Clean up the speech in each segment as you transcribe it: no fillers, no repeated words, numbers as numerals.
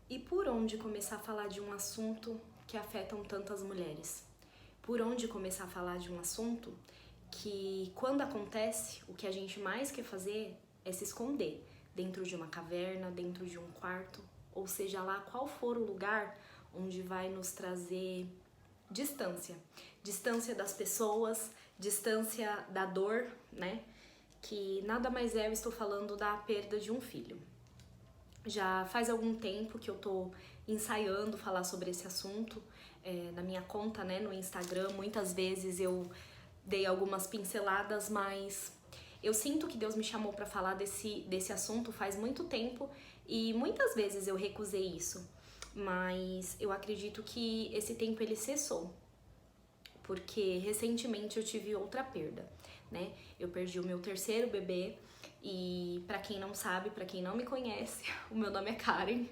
E por onde começar a falar de um assunto que afetam tantas mulheres? Por onde começar a falar de um assunto que, quando acontece, o que a gente mais quer fazer é se esconder dentro de uma caverna, dentro de um quarto, ou seja lá qual for o lugar onde vai nos trazer distância. Distância das pessoas, distância da dor, né? Que nada mais é, eu estou falando da perda de um filho. Já faz algum tempo que eu tô ensaiando falar sobre esse assunto na minha conta, né, no Instagram. Muitas vezes eu dei algumas pinceladas, mas eu sinto que Deus me chamou para falar desse assunto faz muito tempo e muitas vezes eu recusei isso. Mas eu acredito que esse tempo ele cessou, porque recentemente eu tive outra perda, né? Eu perdi o meu terceiro bebê e, pra quem não sabe, pra quem não me conhece, o meu nome é Karen.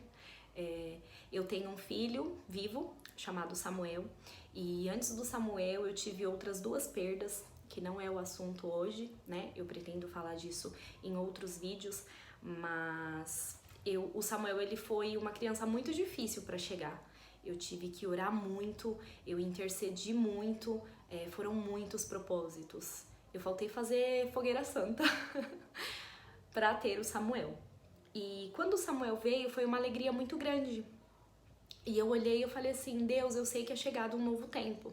Eu tenho um filho vivo chamado Samuel e antes do Samuel eu tive outras duas perdas, que não é o assunto hoje, né? Eu pretendo falar disso em outros vídeos, mas o Samuel ele foi uma criança muito difícil para chegar. Eu tive que orar muito, eu intercedi muito, foram muitos propósitos. Eu faltei fazer fogueira santa para ter o Samuel. E quando o Samuel veio, foi uma alegria muito grande. E eu olhei e eu falei assim, Deus, eu sei que é chegado um novo tempo.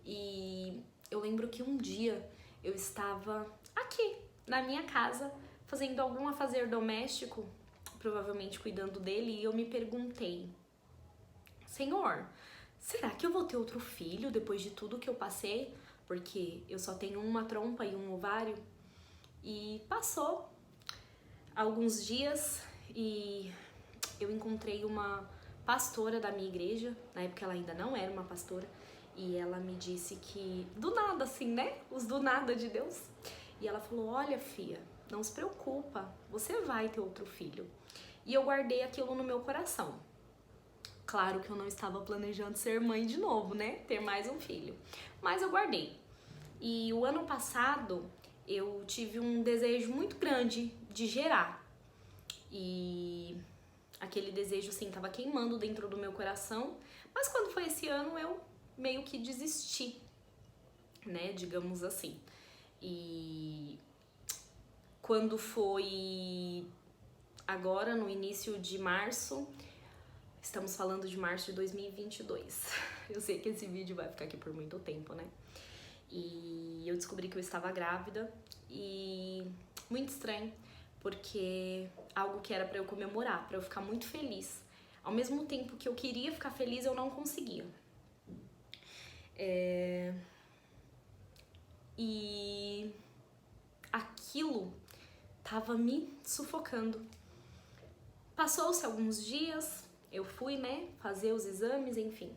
E eu lembro que um dia eu estava aqui, na minha casa, fazendo algum afazer doméstico, provavelmente cuidando dele, e eu me perguntei, Senhor, será que eu vou ter outro filho depois de tudo que eu passei? Porque eu só tenho uma trompa e um ovário. E passou alguns dias e eu encontrei uma pastora da minha igreja, na época ela ainda não era uma pastora, e ela me disse que, do nada assim, né? Os do nada de Deus. E ela falou, olha filha, não se preocupa, você vai ter outro filho. E eu guardei aquilo no meu coração. Claro que eu não estava planejando ser mãe de novo, né? Ter mais um filho. Mas eu guardei. E o ano passado eu tive um desejo muito grande de gerar. E aquele desejo, assim, tava queimando dentro do meu coração. Mas quando foi esse ano, eu meio que desisti, né? Digamos assim. E quando foi agora, no início de março, estamos falando de março de 2022. Eu sei que esse vídeo vai ficar aqui por muito tempo, né? E eu descobri que eu estava grávida e muito estranho, porque algo que era pra eu comemorar, pra eu ficar muito feliz. Ao mesmo tempo que eu queria ficar feliz, eu não conseguia. E aquilo tava me sufocando. Passou-se alguns dias, eu fui, né, fazer os exames, enfim.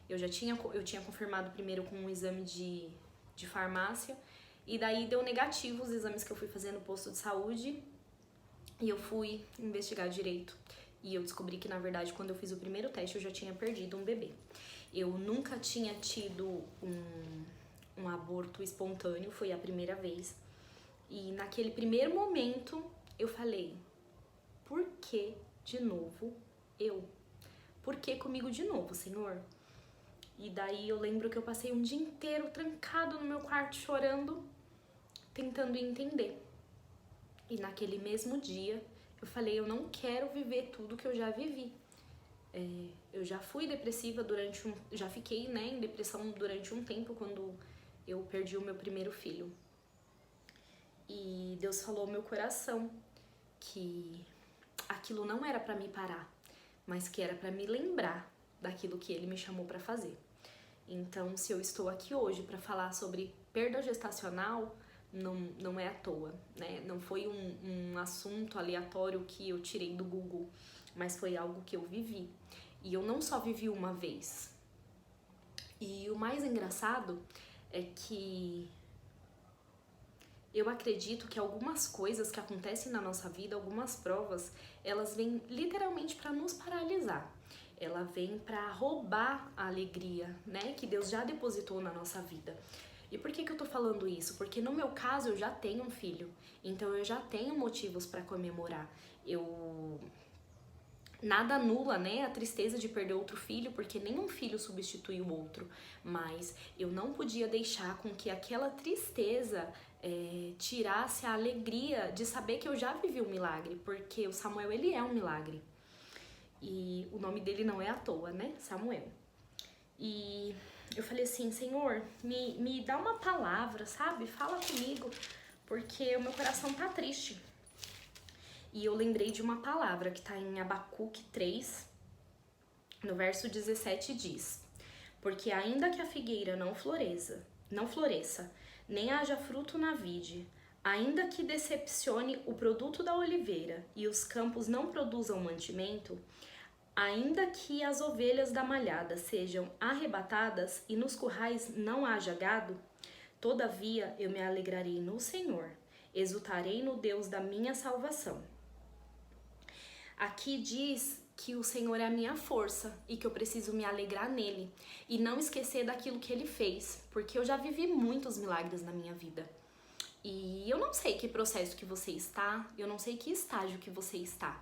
Eu tinha confirmado primeiro com um exame de farmácia, e daí deu negativo os exames que eu fui fazer no posto de saúde, e eu fui investigar direito. E eu descobri que, na verdade, quando eu fiz o primeiro teste, eu já tinha perdido um bebê. Eu nunca tinha tido um aborto espontâneo, foi a primeira vez. E naquele primeiro momento, eu falei, por que de novo eu? Por que comigo de novo, Senhor? E daí eu lembro que eu passei um dia inteiro trancado no meu quarto chorando, tentando entender. E naquele mesmo dia eu falei, eu não quero viver tudo que eu já vivi. Eu já fui depressiva já fiquei, né, em depressão durante um tempo quando eu perdi o meu primeiro filho. E Deus falou ao meu coração que aquilo não era pra me parar, mas que era pra me lembrar daquilo que Ele me chamou pra fazer. Então, se eu estou aqui hoje para falar sobre perda gestacional, não é à toa, né? Não foi um assunto aleatório que eu tirei do Google, mas foi algo que eu vivi. E eu não só vivi uma vez. E o mais engraçado é que eu acredito que algumas coisas que acontecem na nossa vida, algumas provas, elas vêm literalmente para nos paralisar. Ela vem para roubar a alegria, né, que Deus já depositou na nossa vida. E por que eu tô falando isso? Porque no meu caso eu já tenho um filho, então eu já tenho motivos para comemorar. Nada anula, né, a tristeza de perder outro filho, porque nenhum filho substitui o outro. Mas eu não podia deixar com que aquela tristeza tirasse a alegria de saber que eu já vivi um milagre, porque o Samuel, ele é um milagre. E o nome dele não é à toa, né, Samuel. E eu falei assim, Senhor, me dá uma palavra, sabe? Fala comigo, porque o meu coração tá triste. E eu lembrei de uma palavra que tá em Abacuque 3, no verso 17 diz: porque ainda que a figueira não floresça, nem haja fruto na vide, ainda que decepcione o produto da oliveira e os campos não produzam mantimento, ainda que as ovelhas da malhada sejam arrebatadas e nos currais não haja gado, todavia eu me alegrarei no Senhor, exultarei no Deus da minha salvação. Aqui diz que o Senhor é a minha força e que eu preciso me alegrar nele e não esquecer daquilo que ele fez, porque eu já vivi muitos milagres na minha vida. E eu não sei que processo que você está, eu não sei que estágio que você está.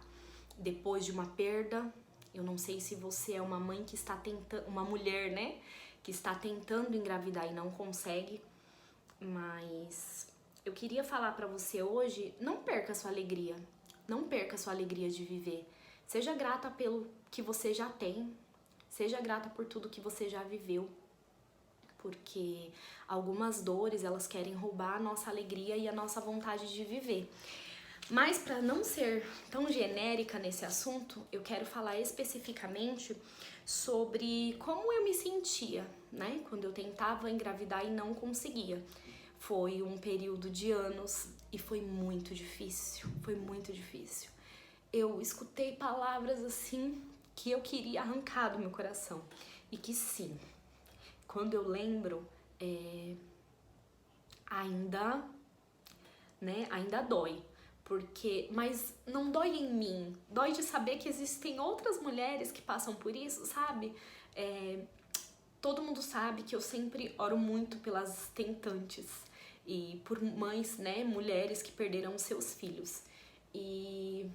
Depois de uma perda, eu não sei se você é uma mãe que está tentando, uma mulher, né, que está tentando engravidar e não consegue, mas eu queria falar pra você hoje, não perca a sua alegria. Não perca a sua alegria de viver. Seja grata pelo que você já tem. Seja grata por tudo que você já viveu. Porque algumas dores, elas querem roubar a nossa alegria e a nossa vontade de viver. Mas para não ser tão genérica nesse assunto, eu quero falar especificamente sobre como eu me sentia, né? Quando eu tentava engravidar e não conseguia. Foi um período de anos e foi muito difícil, Eu escutei palavras assim que eu queria arrancar do meu coração. E que sim, quando eu lembro, ainda dói. Mas não dói em mim, dói de saber que existem outras mulheres que passam por isso, sabe? Todo mundo sabe que eu sempre oro muito pelas tentantes e por mães, né, mulheres que perderam seus filhos. E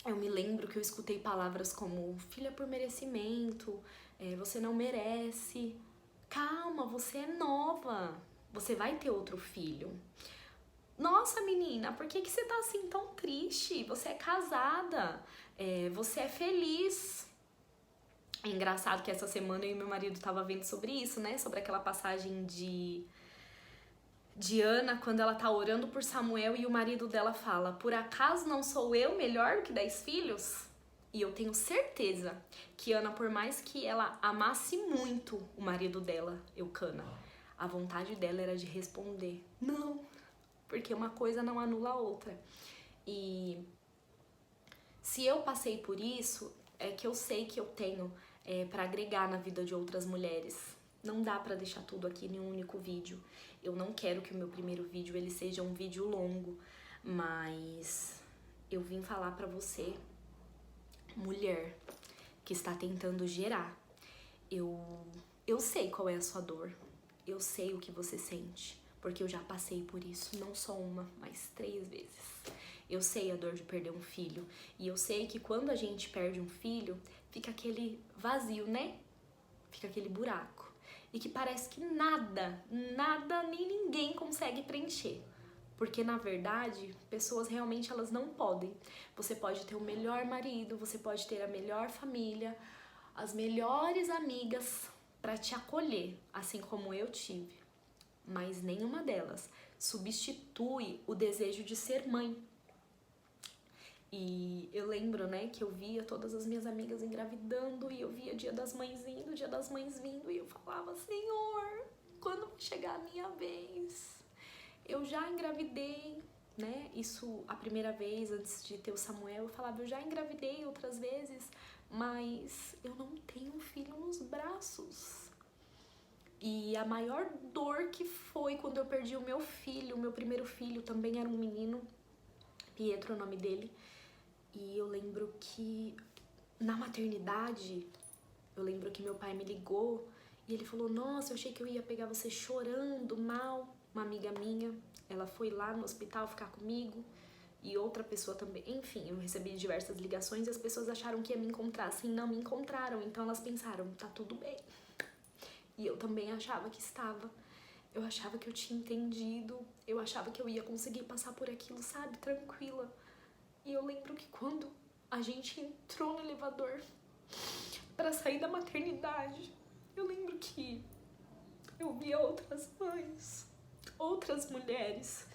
eu me lembro que eu escutei palavras como filha por merecimento, você não merece, calma, você é nova, você vai ter outro filho. Nossa, menina, por que você tá assim tão triste? Você é casada, você é feliz. É engraçado que essa semana eu e meu marido tava vendo sobre isso, né? Sobre aquela passagem de Ana, quando ela tá orando por Samuel e o marido dela fala: por acaso não sou eu melhor que 10 filhos? E eu tenho certeza que Ana, por mais que ela amasse muito o marido dela, Eucana, a vontade dela era de responder: não, porque uma coisa não anula a outra. E se eu passei por isso, é que eu sei que eu tenho para agregar na vida de outras mulheres. Não dá para deixar tudo aqui em um único vídeo. Eu não quero que o meu primeiro vídeo ele seja um vídeo longo, mas eu vim falar para você, mulher, que está tentando gerar. Eu sei qual é a sua dor. Eu sei o que você sente, porque eu já passei por isso, não só uma, mas 3 vezes. Eu sei a dor de perder um filho. E eu sei que quando a gente perde um filho, fica aquele vazio, né? Fica aquele buraco. E que parece que nada, nem ninguém consegue preencher. Porque, na verdade, pessoas realmente elas não podem. Você pode ter o melhor marido, você pode ter a melhor família, as melhores amigas para te acolher, assim como eu tive. Mas nenhuma delas substitui o desejo de ser mãe. E eu lembro, né, que eu via todas as minhas amigas engravidando e eu via Dia das Mães indo, Dia das Mães vindo e eu falava: Senhor, quando vai chegar a minha vez? Eu já engravidei, né, isso a primeira vez antes de ter o Samuel, eu falava: eu já engravidei outras vezes, mas eu não tenho um filho nos braços. E a maior dor que foi quando eu perdi o meu filho, o meu primeiro filho também era um menino, Pietro é o nome dele. E eu lembro que na maternidade, eu lembro que meu pai me ligou e ele falou: nossa, eu achei que eu ia pegar você chorando mal. Uma amiga minha, ela foi lá no hospital ficar comigo e outra pessoa também. Enfim, eu recebi diversas ligações e as pessoas acharam que ia me encontrar, assim, não me encontraram. Então elas pensaram, tá tudo bem. E eu também achava que estava. Eu achava que eu tinha entendido, eu achava que eu ia conseguir passar por aquilo, sabe, tranquila. E eu lembro que quando a gente entrou no elevador pra sair da maternidade, eu lembro que eu via outras mães, outras mulheres,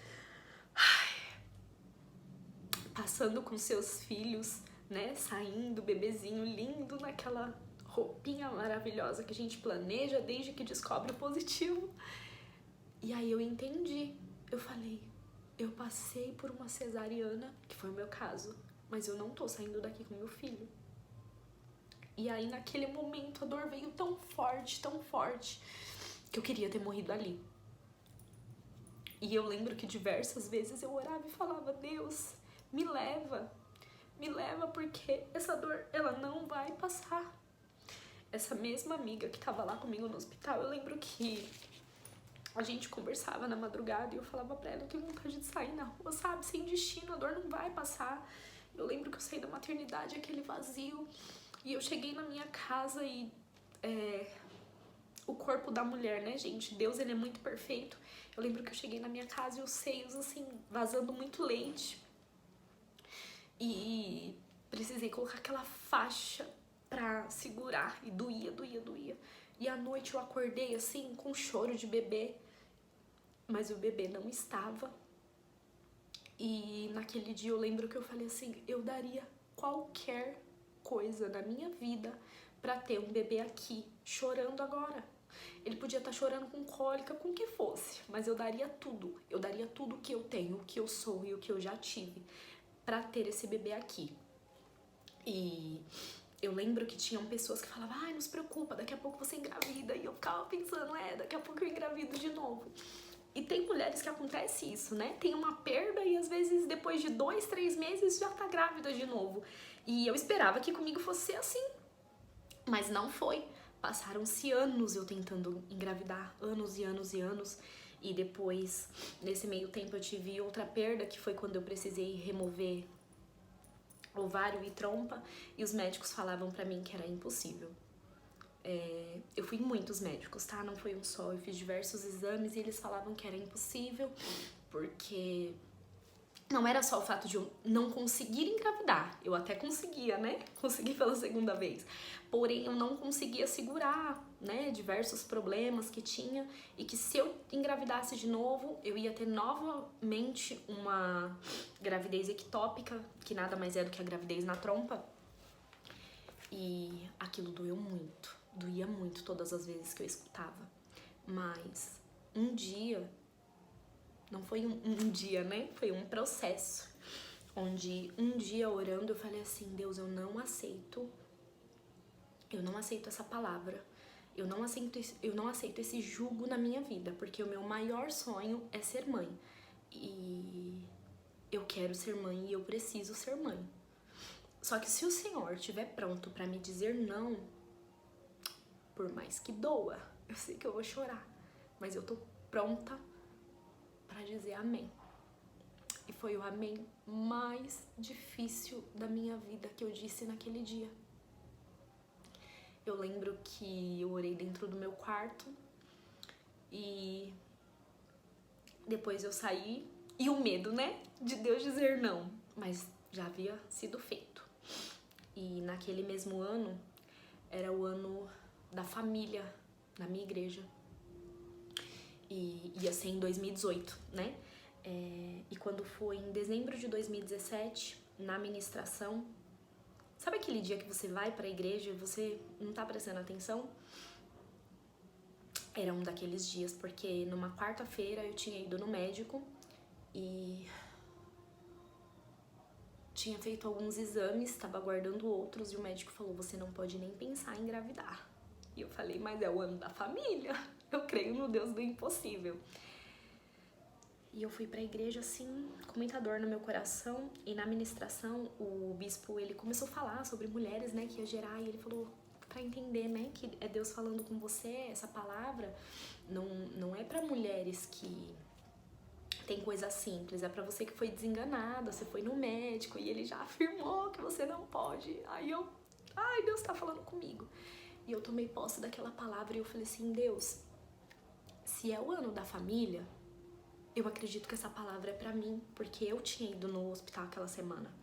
passando com seus filhos, né, saindo, bebezinho lindo naquela roupinha maravilhosa que a gente planeja desde que descobre o positivo. E aí eu entendi, eu falei, eu passei por uma cesariana, que foi o meu caso, mas eu não tô saindo daqui com meu filho. E aí naquele momento a dor veio tão forte, que eu queria ter morrido ali. E eu lembro que diversas vezes eu orava e falava, Deus, me leva porque essa dor, ela não vai passar. Essa mesma amiga que tava lá comigo no hospital, eu lembro que a gente conversava na madrugada e eu falava pra ela, eu tenho vontade de sair na rua, sabe, sem destino, a dor não vai passar. Eu lembro que eu saí da maternidade, aquele vazio, e eu cheguei na minha casa e o corpo da mulher, né, gente, Deus, ele é muito perfeito. Eu lembro que eu cheguei na minha casa e os seios, assim, vazando muito leite. E precisei colocar aquela faixa pra segurar. E doía. E à noite eu acordei, assim, com choro de bebê. Mas o bebê não estava. E naquele dia eu lembro que eu falei assim, eu daria qualquer coisa na minha vida pra ter um bebê aqui, chorando agora. Ele podia estar chorando com cólica, com o que fosse, mas eu daria tudo. Eu daria tudo que eu tenho, o que eu sou e o que eu já tive pra ter esse bebê aqui. E eu lembro que tinham pessoas que falavam, ai, não se preocupa, daqui a pouco você engravida. E eu ficava pensando, daqui a pouco eu engravido de novo. E tem mulheres que acontece isso, né? Tem uma perda e às vezes depois de 2, 3 meses já tá grávida de novo. E eu esperava que comigo fosse ser assim, mas não foi. Passaram-se anos eu tentando engravidar, anos e anos. E depois, nesse meio tempo, eu tive outra perda, que foi quando eu precisei remover ovário e trompa, e os médicos falavam pra mim que era impossível. Eu fui em muitos médicos, tá? Não foi um só, eu fiz diversos exames e eles falavam que era impossível, porque não era só o fato de eu não conseguir engravidar, eu até conseguia, né? Consegui pela segunda vez. Porém, eu não conseguia segurar, né? Diversos problemas que tinha e que se eu engravidasse de novo, eu ia ter novamente uma gravidez ectópica, que nada mais é do que a gravidez na trompa. E aquilo doeu muito, doía muito todas as vezes que eu escutava. Mas um dia, não foi um dia, né? Foi um processo. Onde um dia orando eu falei assim, Deus, eu não aceito essa palavra. Eu não aceito esse jugo na minha vida, porque o meu maior sonho é ser mãe. E eu quero ser mãe e eu preciso ser mãe. Só que se o Senhor estiver pronto pra me dizer não, por mais que doa, eu sei que eu vou chorar, mas eu tô pronta pra dizer amém. E foi o amém mais difícil da minha vida que eu disse naquele dia. Eu lembro que eu orei dentro do meu quarto e depois eu saí e o medo, né, de Deus dizer não, mas já havia sido feito. E naquele mesmo ano, era o ano da família na minha igreja. E ia ser em 2018, né? E quando foi em dezembro de 2017, na ministração, sabe aquele dia que você vai pra igreja e você não tá prestando atenção? Era um daqueles dias, porque numa quarta-feira eu tinha ido no médico e tinha feito alguns exames, estava aguardando outros, e o médico falou, você não pode nem pensar em engravidar. E eu falei, mas é o ano da família, eu creio no Deus do impossível. E eu fui pra igreja assim, com muita dor no meu coração, e na ministração o bispo, ele começou a falar sobre mulheres, né, que ia gerar, e ele falou pra entender, né, que é Deus falando com você, essa palavra não é pra mulheres que tem coisa simples, é pra você que foi desenganada, você foi no médico e ele já afirmou que você não pode. Ai, Deus tá falando comigo. E eu tomei posse daquela palavra e eu falei assim, Deus, se é o ano da família, eu acredito que essa palavra é pra mim, porque eu tinha ido no hospital aquela semana.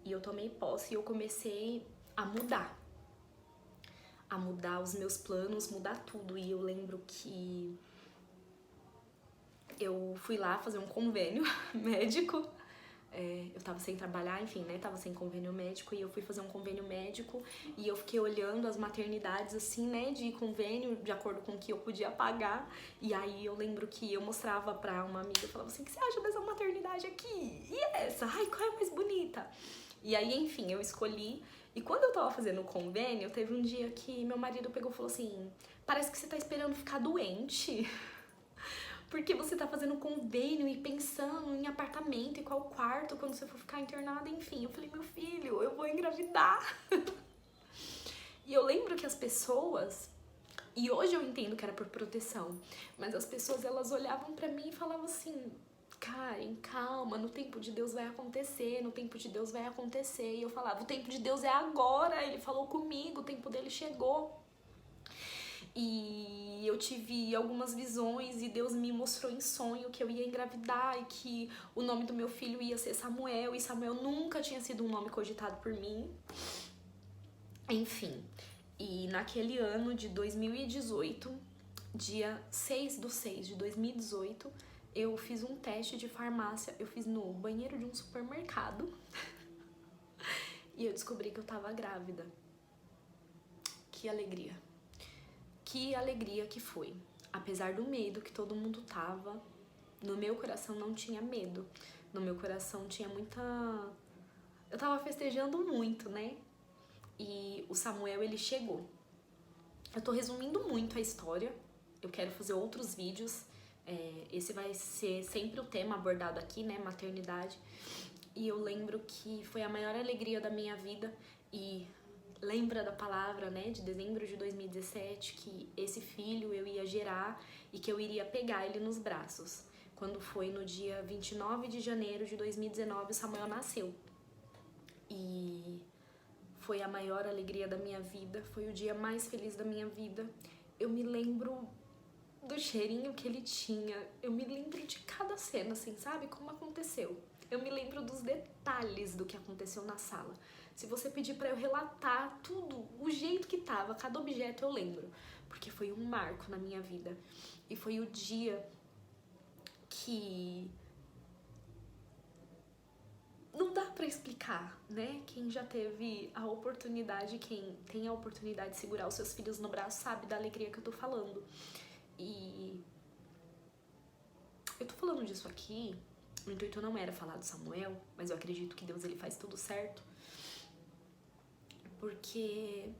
E eu tomei posse e eu comecei a mudar os meus planos, mudar tudo. E eu lembro que eu fui lá fazer um convênio médico. Eu tava sem trabalhar, enfim, né? Tava sem convênio médico e eu fui fazer um convênio médico e eu fiquei olhando as maternidades, assim, né? De convênio, de acordo com o que eu podia pagar. E aí eu lembro que eu mostrava pra uma amiga, eu falava assim, o que você acha dessa maternidade aqui? E essa? Ai, qual é a mais bonita? E aí, enfim, eu escolhi. E quando eu tava fazendo o convênio, teve um dia que meu marido pegou e falou assim, parece que você tá esperando ficar doente. Porque você tá fazendo convênio e pensando em apartamento e qual quarto quando você for ficar internada, enfim. Eu falei, meu filho, eu vou engravidar. E eu lembro que as pessoas, e hoje eu entendo que era por proteção, mas as pessoas, elas olhavam pra mim e falavam assim, Karen, calma, no tempo de Deus vai acontecer, no tempo de Deus vai acontecer. E eu falava, o tempo de Deus é agora, ele falou comigo, o tempo dele chegou. E eu tive algumas visões e Deus me mostrou em sonho que eu ia engravidar e que o nome do meu filho ia ser Samuel, e Samuel nunca tinha sido um nome cogitado por mim. Enfim, e naquele ano de 2018, dia 6/6/2018, eu fiz um teste de farmácia, eu fiz no banheiro de um supermercado e eu descobri que eu tava grávida. Que alegria! Que alegria que foi. Apesar do medo que todo mundo tava, no meu coração não tinha medo. No meu coração tinha muita... Eu tava festejando muito, né? E o Samuel, ele chegou. Eu tô resumindo muito a história. Eu quero fazer outros vídeos. Esse vai ser sempre o tema abordado aqui, né? Maternidade. E eu lembro que foi a maior alegria da minha vida. E... lembra da palavra, né, de dezembro de 2017, que esse filho eu ia gerar e que eu iria pegar ele nos braços. Quando foi no dia 29 de janeiro de 2019, o Samuel nasceu. E foi a maior alegria da minha vida, foi o dia mais feliz da minha vida. Eu me lembro do cheirinho que ele tinha, eu me lembro de cada cena, assim, sabe, como aconteceu. Eu me lembro dos detalhes do que aconteceu na sala. Se você pedir pra eu relatar tudo, o jeito que tava, cada objeto eu lembro. Porque foi um marco na minha vida. E foi o dia que... não dá pra explicar, né? Quem já teve a oportunidade, quem tem a oportunidade de segurar os seus filhos no braço sabe da alegria que eu tô falando. E... eu tô falando disso aqui, o intuito não era falar do Samuel, mas eu acredito que Deus, ele faz tudo certo. Porque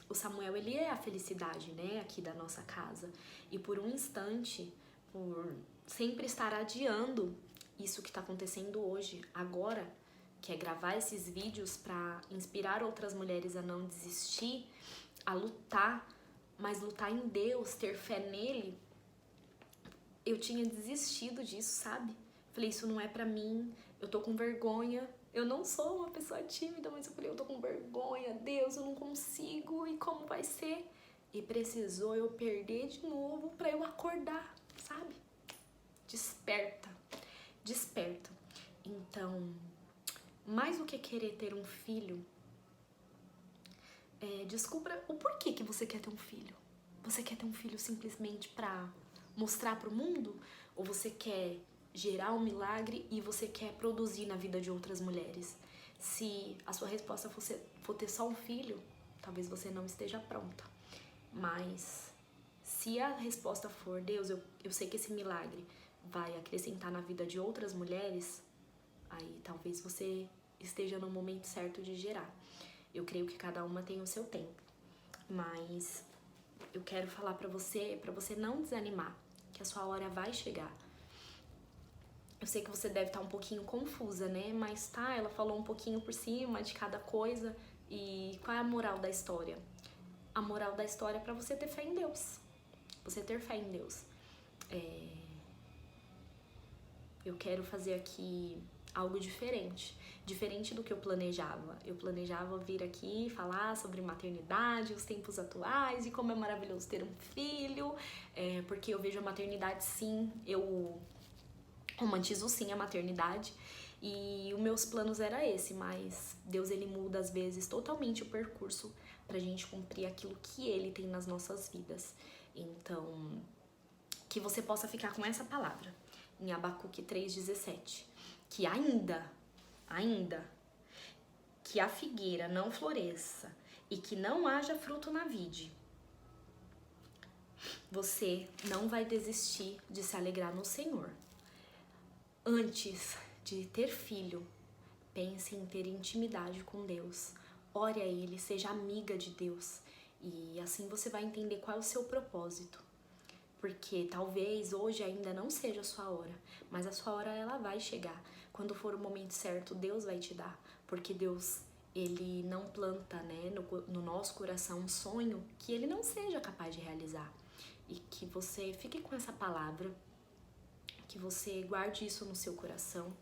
o Samuel, ele é a felicidade, né, aqui da nossa casa. E por um instante, por sempre estar adiando isso que tá acontecendo hoje, agora, que é gravar esses vídeos pra inspirar outras mulheres a não desistir, a lutar, mas lutar em Deus, ter fé nele, eu tinha desistido disso, sabe? Falei, isso não é pra mim, eu tô com vergonha. Eu não sou uma pessoa tímida, mas eu falei, eu tô com vergonha, Deus, eu não consigo, e como vai ser? E precisou eu perder de novo pra eu acordar, sabe? Desperta, desperta. Então, mais do que querer ter um filho, descubra o porquê que você quer ter um filho. Você quer ter um filho simplesmente pra mostrar pro mundo? Ou você quer gerar um milagre e você quer produzir na vida de outras mulheres? Se a sua resposta for ter só um filho, talvez você não esteja pronta. Mas se a resposta for, Deus, eu sei que esse milagre vai acrescentar na vida de outras mulheres, aí talvez você esteja no momento certo de gerar. Eu creio que cada uma tem o seu tempo. Mas eu quero falar pra você não desanimar, que a sua hora vai chegar. Eu sei que você deve estar um pouquinho confusa, né? Mas tá, ela falou um pouquinho por cima de cada coisa. E qual é a moral da história? A moral da história é pra você ter fé em Deus. Você ter fé em Deus. eu quero fazer aqui algo diferente. Diferente do que eu planejava. Eu planejava vir aqui falar sobre maternidade, os tempos atuais e como é maravilhoso ter um filho, porque eu vejo a maternidade, sim, eu romantizo sim a maternidade, e os meus planos era esse, mas Deus, ele muda às vezes totalmente o percurso pra gente cumprir aquilo que ele tem nas nossas vidas. Então, que você possa ficar com essa palavra em Abacuque 3,17, que ainda que a figueira não floresça e que não haja fruto na vide, você não vai desistir de se alegrar no Senhor. Antes de ter filho, pense em ter intimidade com Deus. Ore a Ele, seja amiga de Deus. E assim você vai entender qual é o seu propósito. Porque talvez hoje ainda não seja a sua hora, mas a sua hora ela vai chegar. Quando for o momento certo, Deus vai te dar. Porque Deus, ele não planta, né, no nosso coração um sonho que ele não seja capaz de realizar. E que você fique com essa palavra, que você guarde isso no seu coração.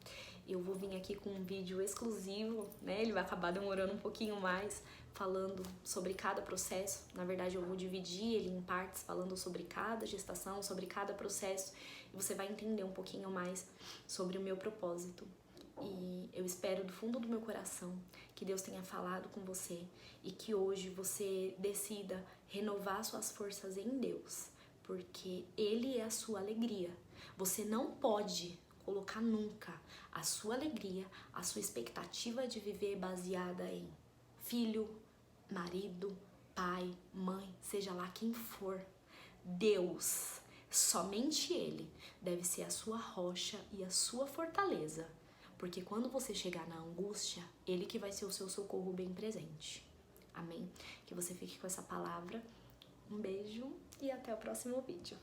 Eu vou vir aqui com um vídeo exclusivo, né? Ele vai acabar demorando um pouquinho mais, falando sobre cada processo. Na verdade, eu vou dividir ele em partes, falando sobre cada gestação, sobre cada processo. E você vai entender um pouquinho mais sobre o meu propósito. E eu espero do fundo do meu coração que Deus tenha falado com você e que hoje você decida renovar suas forças em Deus, porque Ele é a sua alegria. Você não pode colocar nunca a sua alegria, a sua expectativa de viver baseada em filho, marido, pai, mãe, seja lá quem for. Deus, somente Ele, deve ser a sua rocha e a sua fortaleza. Porque quando você chegar na angústia, Ele que vai ser o seu socorro bem presente. Amém? Que você fique com essa palavra. Um beijo e até o próximo vídeo.